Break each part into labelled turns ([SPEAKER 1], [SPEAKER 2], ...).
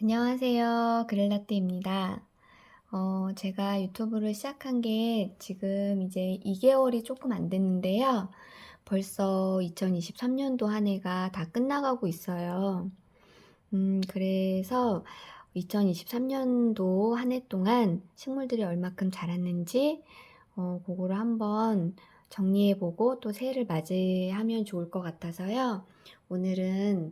[SPEAKER 1] 안녕하세요. 그릴라떼입니다. 제가 유튜브를 시작한 게 지금 이제 2개월이 조금 안 됐는데요. 벌써 2023년도 한 해가 다 끝나가고 있어요. 그래서 2023년도 한 해 동안 식물들이 얼마큼 자랐는지, 그거를 한번 정리해보고 또 새해를 맞이하면 좋을 것 같아서요. 오늘은,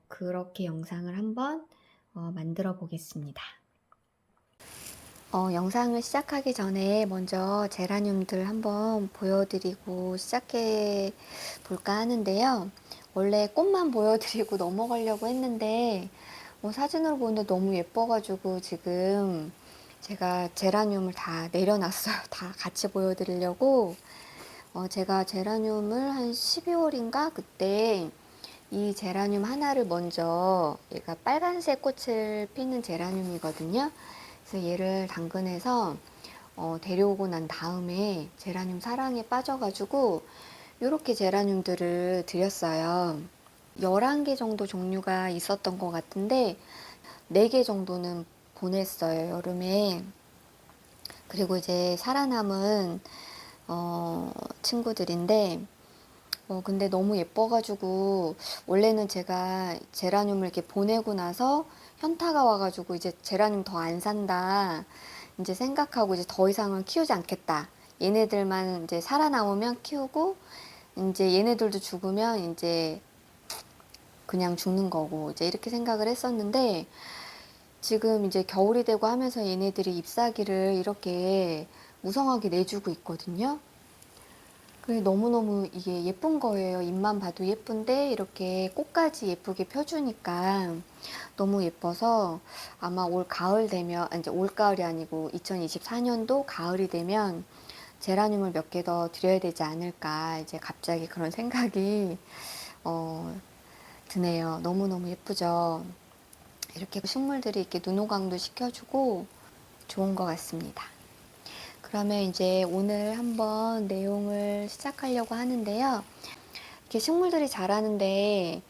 [SPEAKER 1] 그렇게 영상을 한번 만들어 보겠습니다. 영상을 시작하기 전에 먼저 제라늄들 한번 보여드리고 시작해 볼까 하는데요. 원래 꽃만 보여드리고 넘어가려고 했는데 사진으로 보는데 너무 예뻐가지고 지금 제가 제라늄을 다 내려놨어요. 다 같이 보여드리려고. 제가 제라늄을 한 12월인가 그때 이 제라늄 하나를 먼저, 얘가 빨간색 꽃을 피는 제라늄이거든요. 그래서 얘를 당근에서 데려오고 난 다음에 제라늄 사랑에 빠져가지고 이렇게 제라늄들을 드렸어요. 11개 정도 종류가 있었던 것 같은데 4개 정도는 보냈어요, 여름에. 그리고 이제 살아남은 친구들인데 근데 너무 예뻐가지고 원래는 제가 제라늄을 이렇게 보내고 나서 현타가 와가지고 이제 제라늄 더 안 산다 이제 생각하고 이제 더 이상은 키우지 않겠다. 얘네들만 이제 살아남으면 키우고 이제 얘네들도 죽으면 이제 그냥 죽는 거고 이제 이렇게 생각을 했었는데 지금 이제 겨울이 되고 하면서 얘네들이 잎사귀를 이렇게 무성하게 내주고 있거든요. 그게 너무너무 이게 예쁜 거예요. 잎만 봐도 예쁜데 이렇게 꽃까지 예쁘게 펴주니까 너무 예뻐서 아마 올 가을 되면, 이제 올 가을이 아니고 2024년도 가을이 되면 제라늄을 몇 개 더 드려야 되지 않을까 이제 갑자기 그런 생각이 어, 드네요. 너무너무 예쁘죠. 이렇게 식물들이 이렇게 눈호강도 시켜주고 좋은 것 같습니다. 그러면 이제 오늘 한번 내용을 시작하려고 하는데요. 이렇게 식물들이 자라는데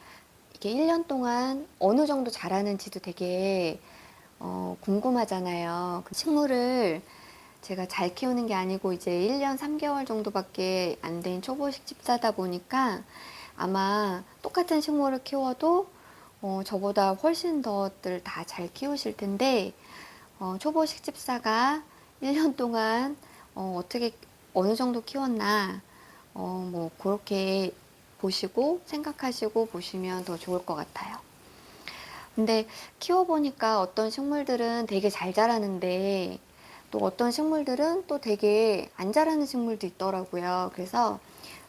[SPEAKER 1] 이게 1년 동안 어느 정도 자라는지도 되게 궁금하잖아요. 그 식물을 제가 잘 키우는 게 아니고 이제 1년 3개월 정도밖에 안 된 초보식 집사다 보니까 아마 똑같은 식물을 키워도 저보다 훨씬 더들 다 잘 키우실 텐데 초보식 집사가 1년 동안 어떻게 어느 정도 키웠나 뭐 그렇게 보시고 생각하시고 보시면 더 좋을 것 같아요. 근데 키워보니까 어떤 식물들은 되게 잘 자라는데 또 어떤 식물들은 또 되게 안 자라는 식물도 있더라고요. 그래서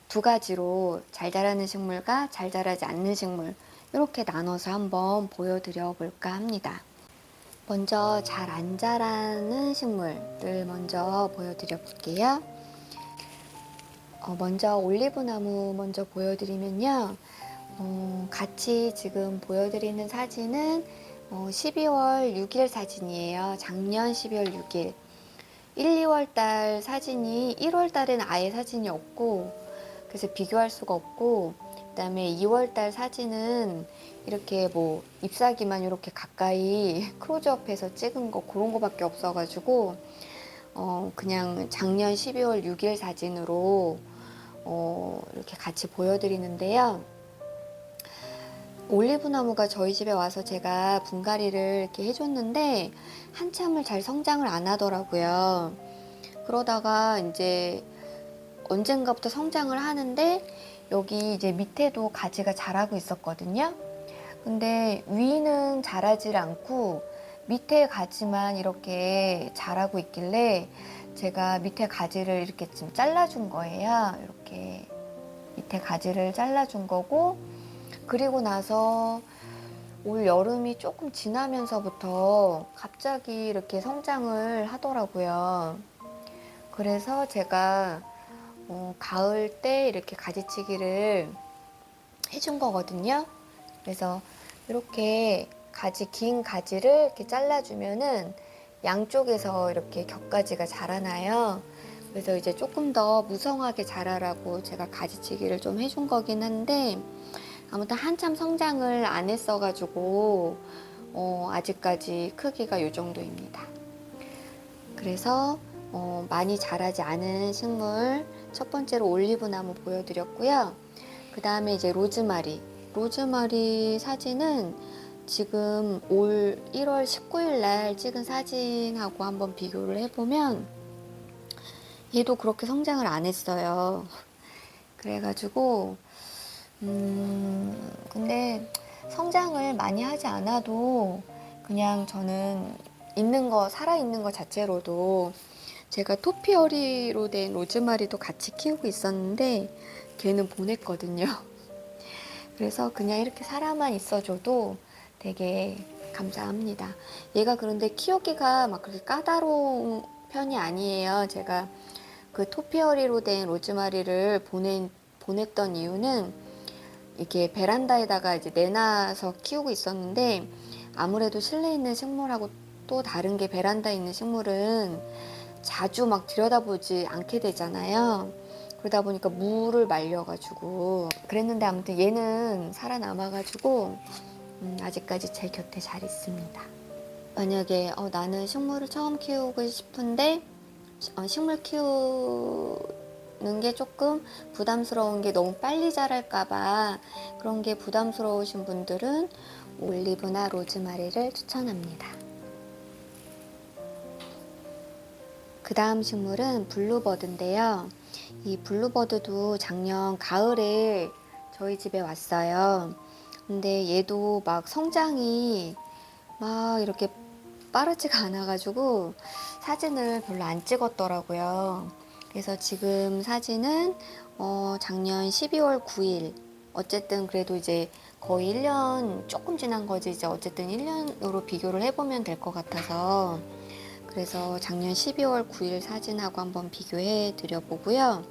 [SPEAKER 1] 두 가지로 잘 자라는 식물과 잘 자라지 않는 식물 이렇게 나눠서 한번 보여드려 볼까 합니다. 먼저 잘 안 자라는 식물을 먼저 보여드려 볼게요. 먼저 올리브나무 먼저 보여드리면요. 같이 지금 보여드리는 사진은 12월 6일 사진이에요. 작년 12월 6일. 1, 2월 달 사진이 1월 달에는 아예 사진이 없고 그래서 비교할 수가 없고 그다음에 2월 달 사진은 이렇게 뭐 잎사귀만 이렇게 가까이 클로즈업해서 찍은 거 그런 거밖에 없어가지고 그냥 작년 12월 6일 사진으로 이렇게 같이 보여드리는데요. 올리브 나무가 저희 집에 와서 제가 분갈이를 이렇게 해줬는데 한참을 잘 성장을 안 하더라고요. 그러다가 이제 언젠가부터 성장을 하는데 여기 이제 밑에도 가지가 자라고 있었거든요. 근데 위는 자라질 않고 밑에 가지만 이렇게 자라고 있길래 제가 밑에 가지를 이렇게 좀 잘라준 거예요. 이렇게 밑에 가지를 잘라준 거고 그리고 나서 올 여름이 조금 지나면서부터 갑자기 이렇게 성장을 하더라고요. 그래서 제가 가을 때 이렇게 가지치기를 해준 거거든요. 그래서 이렇게 긴 가지를 이렇게 잘라주면은 양쪽에서 이렇게 겹가지가 자라나요. 그래서 이제 조금 더 무성하게 자라라고 제가 가지치기를 좀 해준 거긴 한데 아무튼 한참 성장을 안 했어가지고 아직까지 크기가 이 정도입니다. 그래서 많이 자라지 않은 식물 첫 번째로 올리브나무 보여드렸고요. 그 다음에 이제 로즈마리 사진은 지금 올 1월 19일 날 찍은 사진하고 한번 비교를 해보면 얘도 그렇게 성장을 안 했어요. 그래가지고 근데 성장을 많이 하지 않아도 그냥 저는 살아있는 거 자체로도 제가 토피어리로 된 로즈마리도 같이 키우고 있었는데 걔는 보냈거든요. 그래서 그냥 이렇게 살아만 있어줘도 되게 감사합니다. 얘가 그런데 키우기가 막 그렇게 까다로운 편이 아니에요. 제가 그 토피어리로 된 로즈마리를 보냈던 이유는 이렇게 베란다에다가 이제 내놔서 키우고 있었는데 아무래도 실내에 있는 식물하고 또 다른 게 베란다에 있는 식물은 자주 막 들여다보지 않게 되잖아요. 그러다 보니까 물을 말려가지고 그랬는데 아무튼 얘는 살아남아가지고 아직까지 제 곁에 잘 있습니다. 만약에 나는 식물을 처음 키우고 싶은데 식물 키우는 게 조금 부담스러운 게 너무 빨리 자랄까봐 그런 게 부담스러우신 분들은 올리브나 로즈마리를 추천합니다. 그 다음 식물은 블루버드인데요. 이 블루버드도 작년 가을에 저희 집에 왔어요. 근데 얘도 막 성장이 막 이렇게 빠르지가 않아가지고 사진을 별로 안 찍었더라고요. 그래서 지금 사진은 작년 12월 9일 어쨌든 그래도 이제 거의 1년 조금 지난 거지 이제 어쨌든 1년으로 비교를 해보면 될 것 같아서 그래서 작년 12월 9일 사진하고 한번 비교해 드려보고요.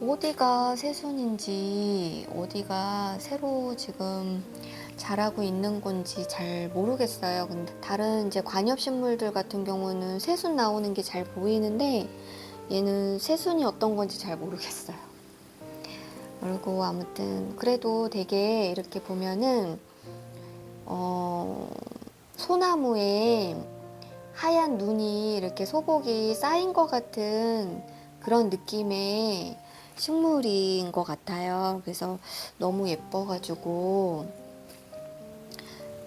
[SPEAKER 1] 어디가 새순인지 어디가 새로 지금 자라고 있는 건지 잘 모르겠어요. 근데 다른 이제 관엽식물들 같은 경우는 새순 나오는 게 잘 보이는데 얘는 새순이 어떤 건지 잘 모르겠어요. 그리고 아무튼 그래도 되게 이렇게 보면은 소나무에 하얀 눈이 이렇게 소복이 쌓인 것 같은 그런 느낌의 식물인 것 같아요. 그래서 너무 예뻐가지고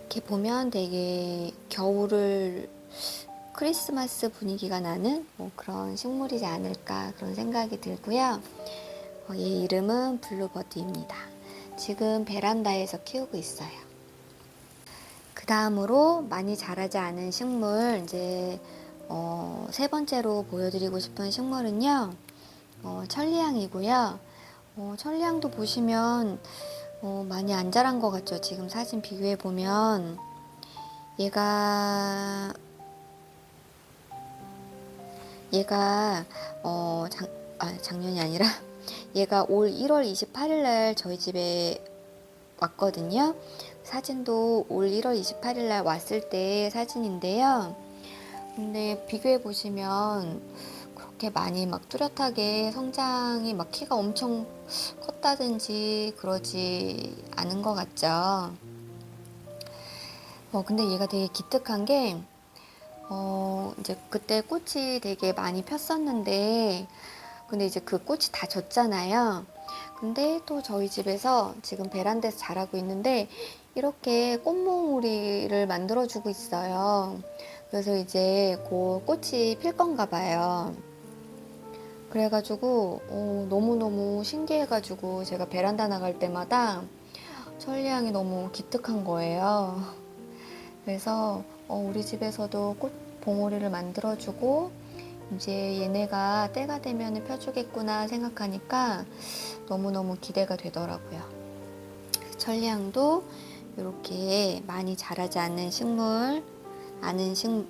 [SPEAKER 1] 이렇게 보면 되게 겨울을 크리스마스 분위기가 나는 뭐 그런 식물이지 않을까 그런 생각이 들고요. 얘 이름은 블루버드입니다. 지금 베란다에서 키우고 있어요. 그 다음으로 많이 자라지 않은 식물 이제 세 번째로 보여드리고 싶은 식물은요. 천리향이고요. 천리향도 보시면 많이 안 자란 것 같죠. 지금 사진 비교해 보면 얘가 작년이 아니라 얘가 올 1월 28일 날 저희 집에 왔거든요. 사진도 올 1월 28일 날 왔을 때 사진인데요. 근데 비교해 보시면 그렇게 많이 막 뚜렷하게 성장이 막 키가 엄청 컸다든지 그러지 않은 것 같죠. 근데 얘가 되게 기특한 게 이제 그때 꽃이 되게 많이 폈었는데 근데 이제 그 꽃이 다 졌잖아요. 근데 또 저희 집에서 지금 베란다에서 자라고 있는데 이렇게 꽃몽우리를 만들어주고 있어요. 그래서 이제 곧 꽃이 필 건가 봐요. 그래가지고 너무너무 신기해가지고 제가 베란다 나갈 때마다 천리향이 너무 기특한 거예요. 그래서 우리 집에서도 꽃 봉오리를 만들어주고 이제 얘네가 때가 되면 펴주겠구나 생각하니까 너무너무 기대가 되더라고요. 천리향도 이렇게 많이 자라지 않는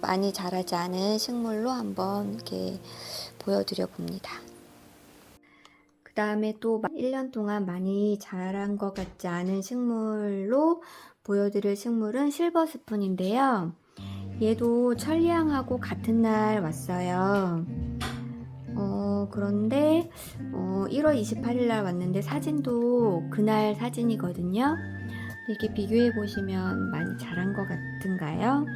[SPEAKER 1] 많이 자라지 않은 식물로 한번 이렇게 보여드려 봅니다. 그 다음에 또 1년 동안 많이 자란 것 같지 않은 식물로 보여드릴 식물은 실버 스푼인데요. 얘도 천리향하고 같은 날 왔어요. 그런데 1월 28일 날 왔는데 사진도 그날 사진이거든요. 이렇게 비교해 보시면 많이 자란 것 같은가요?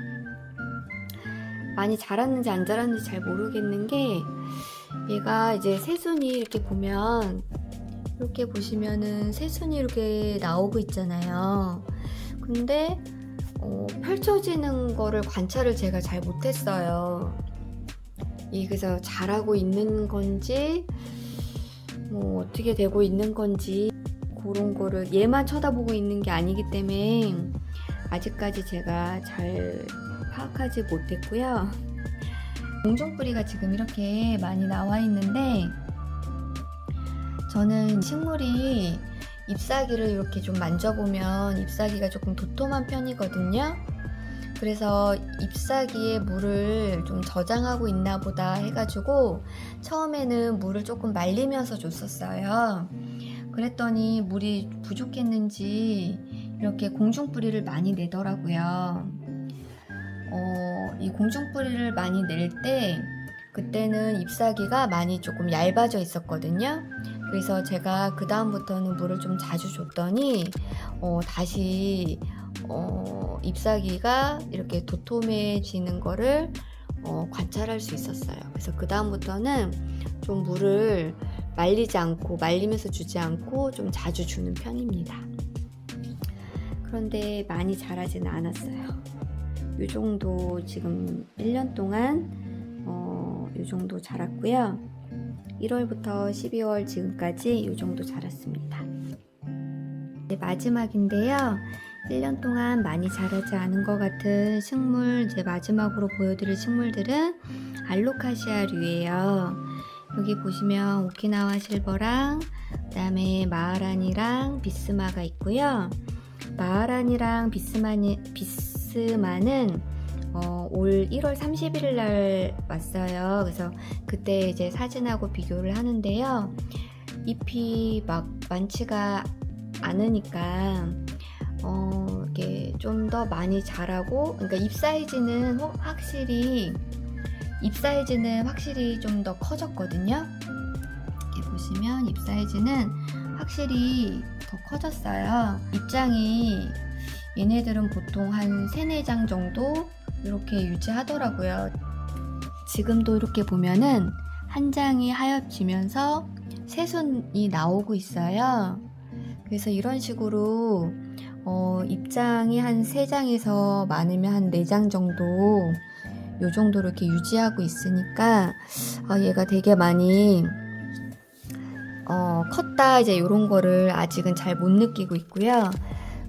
[SPEAKER 1] 많이 자랐는지 안 자랐는지 잘 모르겠는 게, 얘가 이제 새순이 이렇게 보면, 이렇게 보시면은 새순이 이렇게 나오고 있잖아요. 근데 펼쳐지는 거를 관찰을 제가 잘 못했어요. 그래서 자라고 있는 건지 뭐 어떻게 되고 있는 건지 그런 거를 얘만 쳐다보고 있는 게 아니기 때문에 아직까지 제가 잘 파악하지 못했고요. 공중뿌리가 지금 이렇게 많이 나와 있는데, 저는 식물이 잎사귀를 이렇게 좀 만져보면 잎사귀가 조금 도톰한 편이거든요. 그래서 잎사귀에 물을 좀 저장하고 있나 보다 해가지고 처음에는 물을 조금 말리면서 줬었어요. 그랬더니 물이 부족했는지 이렇게 공중뿌리를 많이 내더라고요. 이 공중뿌리를 많이 낼 때 그때는 잎사귀가 많이 조금 얇아져 있었거든요. 그래서 제가 그 다음부터는 물을 좀 자주 줬더니 다시 잎사귀가 이렇게 도톰해지는 거를 관찰할 수 있었어요. 그래서 그 다음부터는 좀 물을 말리면서 주지 않고 좀 자주 주는 편입니다. 그런데 많이 자라지는 않았어요. 이 정도 지금 1년 동안 이 정도 자랐고요. 1월부터 12월 지금까지 이 정도 자랐습니다. 마지막인데요. 1년 동안 많이 자라지 않은 것 같은 식물, 이제 마지막으로 보여드릴 식물들은 알로카시아류예요. 여기 보시면 오키나와 실버랑 그 다음에 마하란이랑 비스마가 있고요. 마하란이랑 비스마는 올 1월 31일 날 왔어요. 그래서 그때 이제 사진하고 비교를 하는데요. 잎이 막 많지가 않으니까 이게 좀 더 많이 자라고, 그러니까 잎 사이즈는 확실히 좀 더 커졌거든요. 이렇게 보시면 잎 사이즈는 확실히 더 커졌어요. 잎장이 얘네들은 보통 한 3, 4장 정도 이렇게 유지하더라고요. 지금도 이렇게 보면은 한 장이 하엽지면서 새순이 나오고 있어요. 그래서 이런 식으로 잎장이 한 3장에서 많으면 한 4장 정도 요 정도로 이렇게 유지하고 있으니까 얘가 되게 많이 컸다, 이제 이런 거를 아직은 잘 못 느끼고 있고요.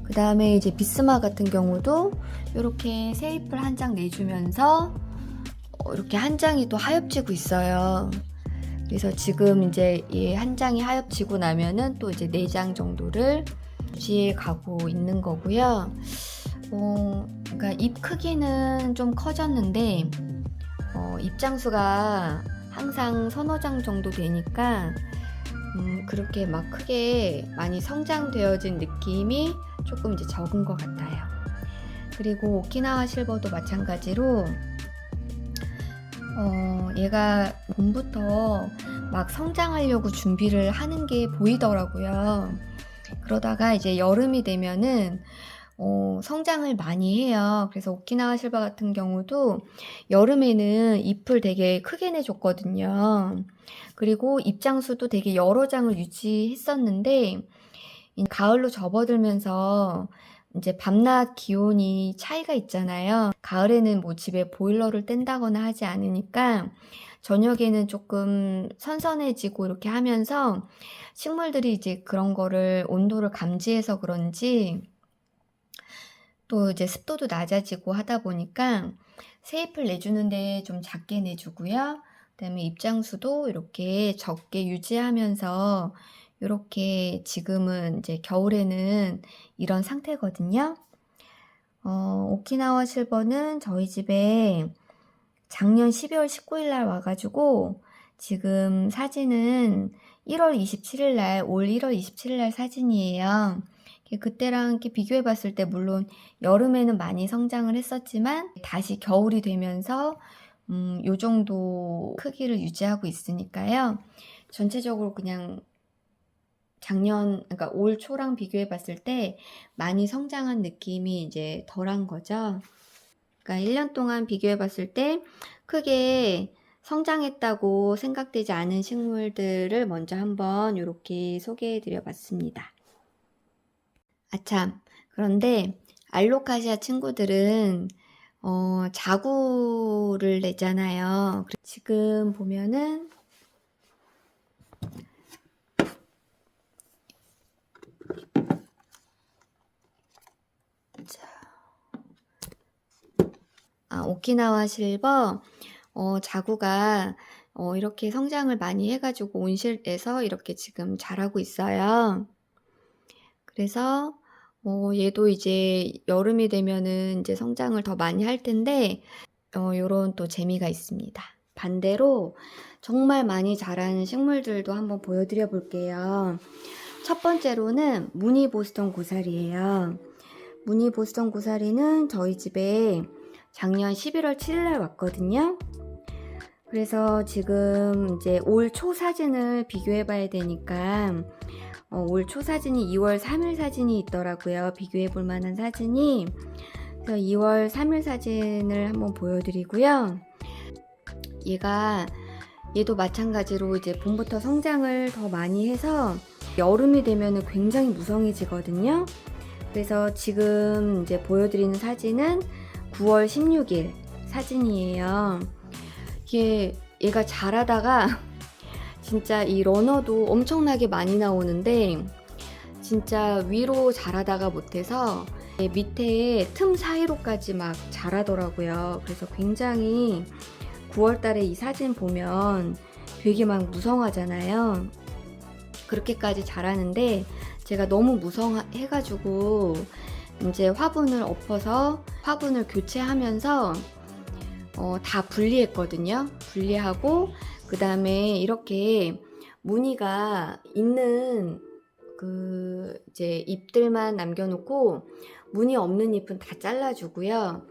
[SPEAKER 1] 그 다음에 이제 비스마 같은 경우도 이렇게 새 잎을 한 장 내주면서 이렇게 한 장이 또 하엽지고 있어요. 그래서 지금 이제 얘 한 장이 하엽지고 나면은 또 이제 4장 정도를 유지해 가고 있는 거고요. 그러니까 잎 크기는 좀 커졌는데 잎장수가 항상 서너 장 정도 되니까 그렇게 막 크게 많이 성장되어진 느낌이 조금 이제 적은 것 같아요. 그리고 오키나와 실버도 마찬가지로 얘가 봄부터 막 성장하려고 준비를 하는 게 보이더라고요. 그러다가 이제 여름이 되면은 성장을 많이 해요. 그래서 오키나와 실버 같은 경우도 여름에는 잎을 되게 크게 내줬거든요. 그리고 잎장수도 되게 여러 장을 유지했었는데 가을로 접어들면서 이제 밤낮 기온이 차이가 있잖아요. 가을에는 뭐 집에 보일러를 뗀다거나 하지 않으니까 저녁에는 조금 선선해지고 이렇게 하면서 식물들이 이제 그런 거를 온도를 감지해서 그런지 또 이제 습도도 낮아지고 하다 보니까 새 잎을 내주는데 좀 작게 내주고요. 그다음에 잎장수도 이렇게 적게 유지하면서 이렇게 지금은 이제 겨울에는 이런 상태거든요. 오키나와 실버는 저희 집에 작년 12월 19일 날 와가지고 지금 사진은 1월 27일 날, 올 1월 27일 날 사진이에요. 그때랑 이렇게 비교해 봤을 때 물론 여름에는 많이 성장을 했었지만 다시 겨울이 되면서 요 정도 크기를 유지하고 있으니까요. 전체적으로 그냥 작년, 그러니까 올 초랑 비교해 봤을 때 많이 성장한 느낌이 이제 덜한 거죠. 그러니까 1년 동안 비교해 봤을 때 크게 성장했다고 생각되지 않은 식물들을 먼저 한번 이렇게 소개해 드려 봤습니다. 아참, 그런데 알로카시아 친구들은 자구를 내잖아요. 지금 보면은 오키나와 실버 자구가 이렇게 성장을 많이 해가지고 온실에서 이렇게 지금 자라고 있어요. 그래서 얘도 이제 여름이 되면은 이제 성장을 더 많이 할 텐데 요런 또 재미가 있습니다. 반대로 정말 많이 자란 식물들도 한번 보여드려 볼게요. 첫 번째로는 무늬 보스턴 고사리예요. 무늬 보스턴 고사리는 저희 집에 작년 11월 7일 날 왔거든요. 그래서 지금 이제 올 초 사진을 비교해 봐야 되니까 올 초 사진이 2월 3일 사진이 있더라고요. 비교해 볼 만한 사진이. 그래서 2월 3일 사진을 한번 보여드리고요. 얘도 마찬가지로 이제 봄부터 성장을 더 많이 해서 여름이 되면 굉장히 무성해지거든요. 그래서 지금 이제 보여드리는 사진은 9월 16일 사진이에요. 얘가 자라다가 진짜 이 러너도 엄청나게 많이 나오는데 진짜 위로 자라다가 못해서 밑에 틈 사이로까지 막 자라더라고요. 그래서 굉장히 9월달에 이 사진 보면 되게 막 무성하잖아요. 그렇게까지 자라는데 제가 너무 무성해가지고 이제 화분을 엎어서 화분을 교체하면서 다 분리했거든요. 분리하고 그 다음에 이렇게 무늬가 있는 그 이제 잎들만 남겨놓고 무늬 없는 잎은 다 잘라주고요.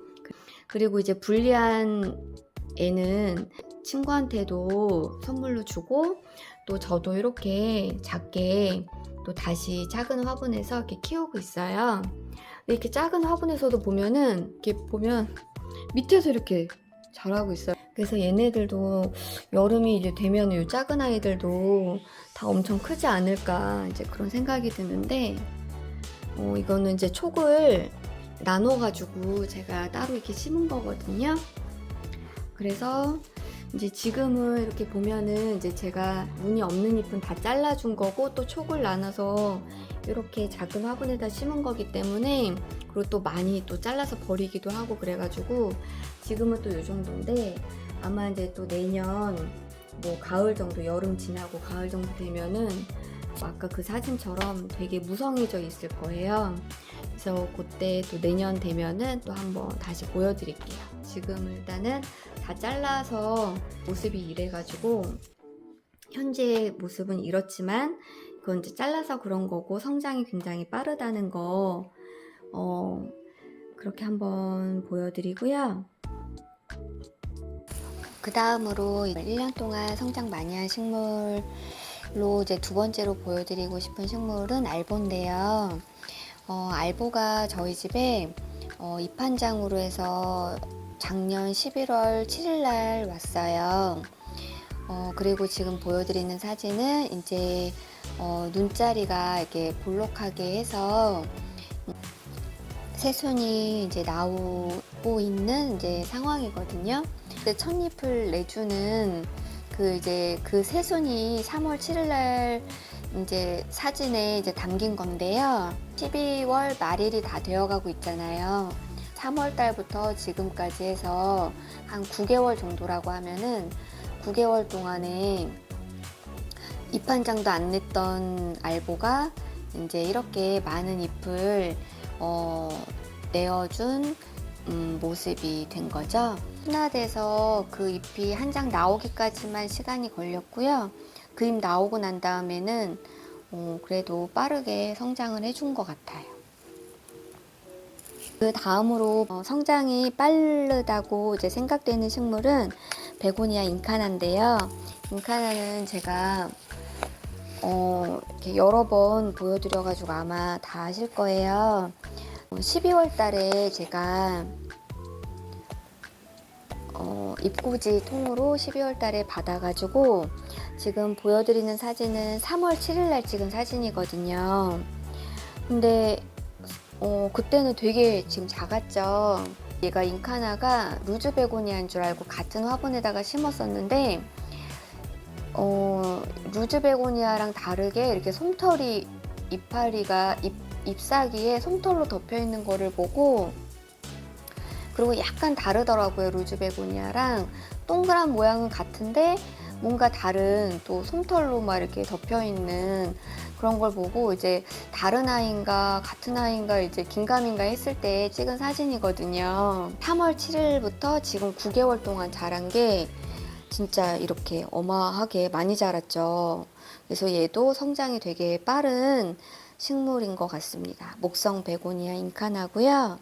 [SPEAKER 1] 그리고 이제 분리한 애는 친구한테도 선물로 주고 또 저도 이렇게 작게 또 다시 작은 화분에서 이렇게 키우고 있어요. 이렇게 작은 화분에서도 보면은 이렇게 보면 밑에서 이렇게 자라고 있어요. 그래서 얘네들도 여름이 이제 되면 이 작은 아이들도 다 엄청 크지 않을까 이제 그런 생각이 드는데 이거는 이제 촉을 나눠가지고 제가 따로 이렇게 심은 거거든요. 그래서 이제 지금은 이렇게 보면은 이제 제가 무늬 없는 잎은 다 잘라준 거고 또 촉을 나눠서 이렇게 작은 화분에다 심은 거기 때문에 그리고 또 많이 또 잘라서 버리기도 하고 그래가지고 지금은 또 이 정도인데 아마 이제 또 내년 뭐 가을 정도 여름 지나고 가을 정도 되면은 아까 그 사진처럼 되게 무성해져 있을 거예요. 그래서 그때 또 내년 되면은 또 한번 다시 보여드릴게요. 지금 일단은 다 잘라서 모습이 이래가지고 현재 모습은 이렇지만 그건 이제 잘라서 그런 거고 성장이 굉장히 빠르다는 거 그렇게 한번 보여드리고요. 그 다음으로 1년 동안 성장 많이 한 식물로 이제 두 번째로 보여드리고 싶은 식물은 알보인데요. 알보가 저희 집에 잎 한 장으로 해서 작년 11월 7일 날 왔어요. 그리고 지금 보여드리는 사진은 이제 눈자리가 이렇게 볼록하게 해서 새순이 이제 나오고 있는 이제 상황이거든요. 첫잎을 내주는 그 새순이 3월 7일 날 이제 사진에 이제 담긴 건데요. 12월 말일이 다 되어가고 있잖아요. 3월 달부터 지금까지 해서 한 9개월 정도라고 하면은 9개월 동안에 잎 한 장도 안 냈던 알보가 이제 이렇게 많은 잎을 내어준 모습이 된 거죠. 순화돼서 그 잎이 한 장 나오기까지만 시간이 걸렸고요. 그 잎 나오고 난 다음에는 그래도 빠르게 성장을 해준 것 같아요. 그 다음으로 성장이 빠르다고 이제 생각되는 식물은 베고니아 인카나인데요. 인카나는 제가 이렇게 여러 번 보여드려가지고 아마 다 아실 거예요. 12월 달에 제가 입고지 통으로 12월 달에 받아가지고 지금 보여드리는 사진은 3월 7일 날 찍은 사진이거든요. 근데 그때는 되게 지금 작았죠. 얘가 인카나가 루즈 베고니아인 줄 알고 같은 화분에다가 심었었는데 루즈 베고니아랑 다르게 이렇게 솜털이 잎사귀에 솜털로 덮여 있는 거를 보고, 그리고 약간 다르더라고요. 루즈 베고니아랑 동그란 모양은 같은데 뭔가 다른 또 솜털로 막 이렇게 덮여 있는 그런 걸 보고 이제 다른 아이인가 같은 아이인가 이제 긴가민가 했을 때 찍은 사진이거든요. 3월 7일부터 지금 9개월 동안 자란 게 진짜 이렇게 어마하게 많이 자랐죠. 그래서 얘도 성장이 되게 빠른 식물인 것 같습니다. 목성 베고니아 인카나고요.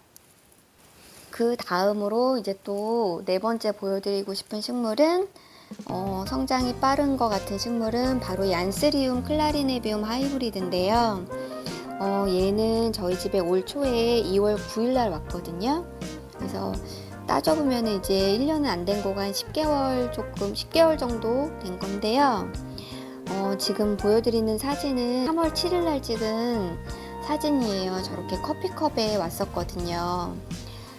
[SPEAKER 1] 그 다음으로 이제 또 네 번째 보여드리고 싶은 식물은 성장이 빠른 것 같은 식물은 바로 얀스리움 클라리네비움 하이브리드인데요. 얘는 저희 집에 올 초에 2월 9일 날 왔거든요. 그래서 따져보면 이제 1년은 안 된 거가 한 10개월 정도 된 건데요. 지금 보여드리는 사진은 3월 7일 날 찍은 사진이에요. 저렇게 커피컵에 왔었거든요.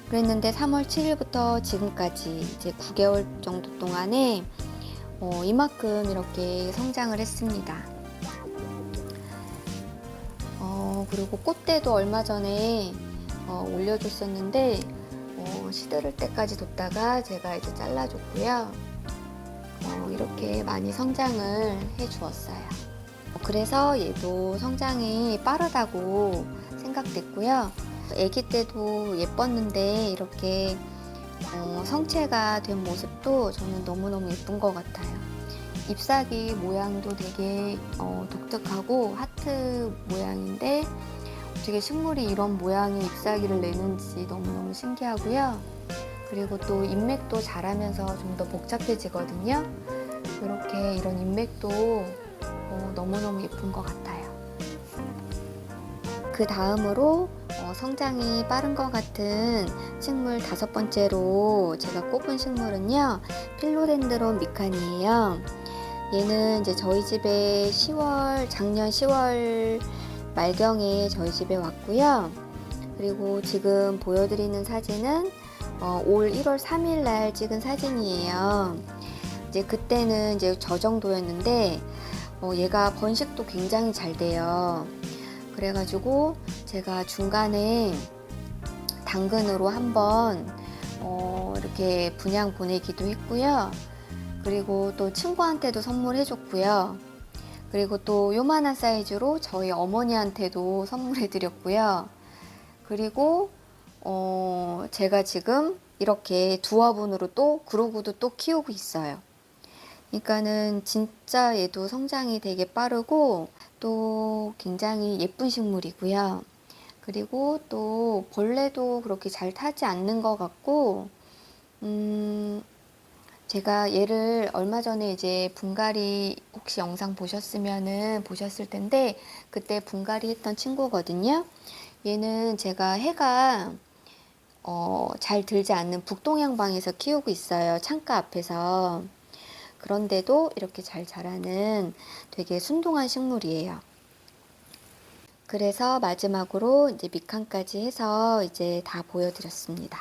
[SPEAKER 1] 그랬는데 3월 7일부터 지금까지 이제 9개월 정도 동안에 이만큼 이렇게 성장을 했습니다. 그리고 꽃대도 얼마 전에 올려줬었는데 시들을 때까지 뒀다가 제가 이제 잘라줬고요. 이렇게 많이 성장을 해 주었어요. 그래서 얘도 성장이 빠르다고 생각됐고요. 아기 때도 예뻤는데 이렇게 성체가 된 모습도 저는 너무너무 예쁜 것 같아요. 잎사귀 모양도 되게 독특하고 하트 모양인데 어떻게 식물이 이런 모양의 잎사귀를 내는지 너무너무 신기하고요. 그리고 또 잎맥도 자라면서 좀 더 복잡해지거든요. 이렇게 이런 잎맥도 너무너무 예쁜 것 같아요. 그 다음으로 성장이 빠른 것 같은 식물 다섯 번째로 제가 꼽은 식물은요, 필로덴드론 미칸이에요. 얘는 이제 저희 집에 작년 10월 말경에 저희 집에 왔고요. 그리고 지금 보여드리는 사진은 올 1월 3일 날 찍은 사진이에요. 이제 그때는 이제 저 정도였는데 얘가 번식도 굉장히 잘 돼요. 그래가지고 제가 중간에 당근으로 한번 이렇게 분양 보내기도 했고요. 그리고 또 친구한테도 선물해줬고요. 그리고 또 요만한 사이즈로 저희 어머니한테도 선물해드렸고요. 그리고 제가 지금 이렇게 두 화분으로 또 그러고도 또 키우고 있어요. 그러니까는 진짜 얘도 성장이 되게 빠르고 또 굉장히 예쁜 식물이고요. 그리고 또 벌레도 그렇게 잘 타지 않는 것 같고, 제가 얘를 얼마 전에 이제 분갈이 혹시 영상 보셨을 텐데 그때 분갈이 했던 친구거든요. 얘는 제가 해가 잘 들지 않는 북동양방에서 키우고 있어요. 창가 앞에서. 그런데도 이렇게 잘 자라는 되게 순둥한 식물이에요. 그래서 마지막으로 이제 미칸까지 해서 이제 다 보여드렸습니다.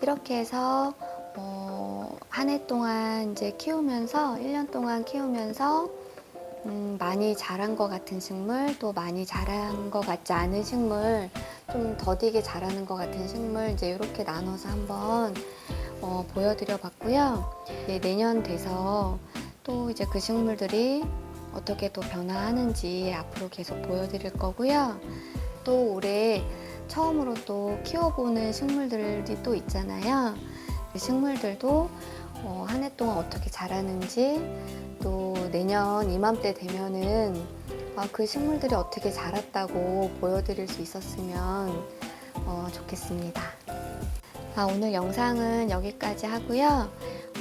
[SPEAKER 1] 이렇게 해서 한 해 동안 이제 키우면서 1년 동안 키우면서 많이 자란 것 같은 식물, 또 많이 자란 것 같지 않은 식물, 좀 더디게 자라는 것 같은 식물 이제 이렇게 나눠서 한번 보여드려 봤고요. 내년 돼서 또 이제 그 식물들이 어떻게 또 변화하는지 앞으로 계속 보여드릴 거고요. 또 올해 처음으로 또 키워보는 식물들이 또 있잖아요. 그 식물들도 한 해 동안 어떻게 자라는지, 또 내년 이맘때 되면은 그 식물들이 어떻게 자랐다고 보여드릴 수 있었으면 좋겠습니다. 오늘 영상은 여기까지 하고요.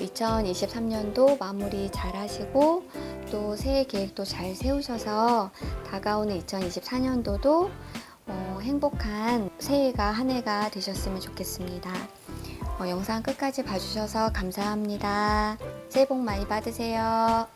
[SPEAKER 1] 2023년도 마무리 잘 하시고 또 새해 계획도 잘 세우셔서 다가오는 2024년도도 행복한 새해가 한 해가 되셨으면 좋겠습니다. 영상 끝까지 봐주셔서 감사합니다. 새해 복 많이 받으세요.